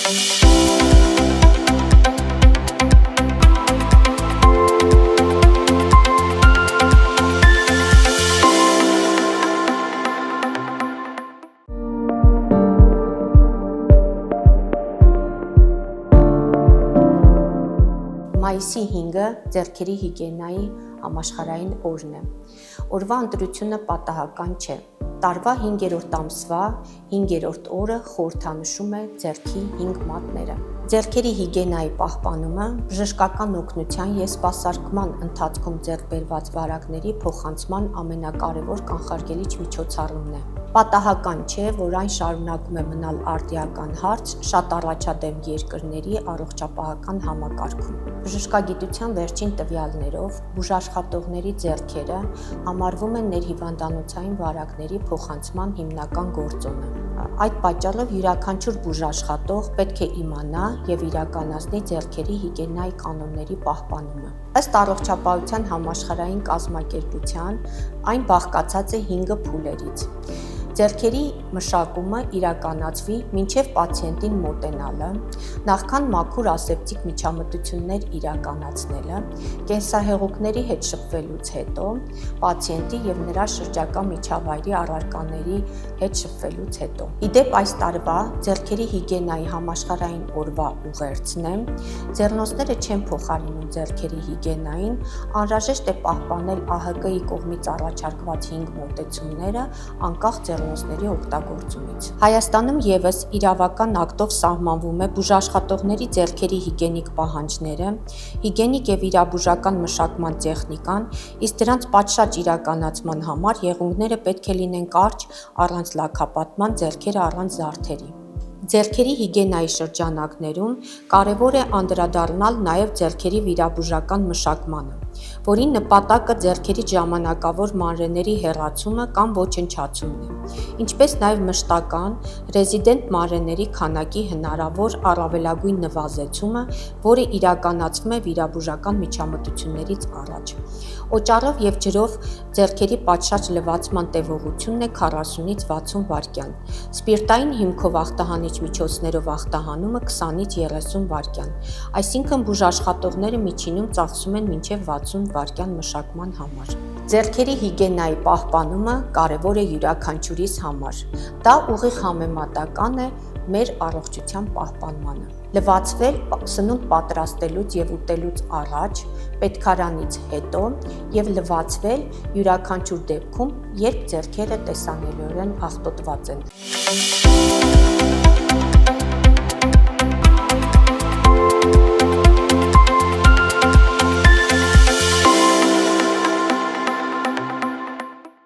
Մայիսի 5-ը ձեռքերի հիգիենայի համաշխարհային օրն է։ Օրվա ընտրությունը պատահական չէ։ Տարվա 5-րդ ամսվա 5-րդ օրը խորհրդանշում է ձեռքի 5 մատները։ Ձեռքերի հիգիենայի պահպանումը բժշկական օգնության և սպասարկման ընթացքում ձեռք բերված վարակների փոխանցման ամենակարևոր կանխարգելիչ միջոցառումն է։ Պատահական չէ, որ այն շարունակում է մնալ արդիական հարց շատ առաջադեմ երկրների առողջապահական համակարգում։ Բժշկագիտության վերջին տվյալներով բուժաշխատողների ձեռքերը համարվում են ներհիվանդանոցային վարակների փոխանցման հիմնական գործոնը։ Այդ պատճառով յուրաքանչյուր բուժաշխատող պետք է իմանա և իրականացնի ձեռքերի հիգիենայի կանոնների պահպանումը։ Ըստ Առողջապահության համաշխարհային կազմակերպության, այն բաղկացած է 5 փուլերից։ Ձեռքերի մշակումը իրականացվի մինչև պացիենտին մոտենալը, նախքան մաքուր ասեպտիկ միջամտություններ իրականացնելը, կենսահեղուկների հետ շփվելուց հետո, պացիենտի և նրա շրջակա միջավայրի առարկաների հետ շփվելուց հետո։ Իդեպ այս տարվա ձեռքերի հիգիենայի համաշխարհային օրվա ուղերձն է. ձեռնոցները չեն փոխարինում ձեռքերի հիգիենային, անհրաժեշտ է պահպանել ԱՀԿ-ի կողմից առաջարկված 5 մոտեցումները անկախ ձեռնոցների օգտագործումից։ Հայաստանում ևս իրավական ակտով սահմանվում է բուժաշխատողների ձեռքերի հիգիենիկ պահանջները, հիգիենիկ և վիրաբուժական մշակման տեխնիկան, իսկ դրանց պատշաճ իրականացման համար եղունգները պետք է լինեն կարճ, առանց լաքապատման, ձեռքերը առանց զարդերի։ Ձեռքերի հիգիենայի շրջանակներում կարևոր է անդրադառնալ նաև ձեռքերի վիրաբուժական մշակմանը, որի նպատակը ձեռքերից ժամանակավոր մանրէների հեռացումը կամ ոչնչացումն է, ինչպես նաև մշտական, ռեզիդենտ մանրէների քանակի հնարավոր առավելագույն նվազեցումը, որը իրականացվում է վիրաբուժական միջամտություններից առաջ։ Օճառով և ջրով ձեռքերի պատշաճ լվացման տևողությունն է 40-ից 60 վայրկյան, սպիրտային հիմքով ախտահանիչ միջոցներով ախտահանումը 20-ից 30 վայրկյան, այսինքն բուժաշխատողները միջինում ծախսում են մինչև 60 վայրկյան մշակման համար։ Ձեռքերի հիգիենայի պահպանումը կարևոր է յուրաքանչյուրիս համար։ Դա ուղիղ համեմատական է մեր առողջության պահպանմանը։ Լվացվել սնունդ պատրաստելուց և ուտելուց առաջ, պետքարանից հետո և լվացվել յուրաքանչյուր դեպքում, երբ ձեռքերը տեսանելիորեն աղտոտված են։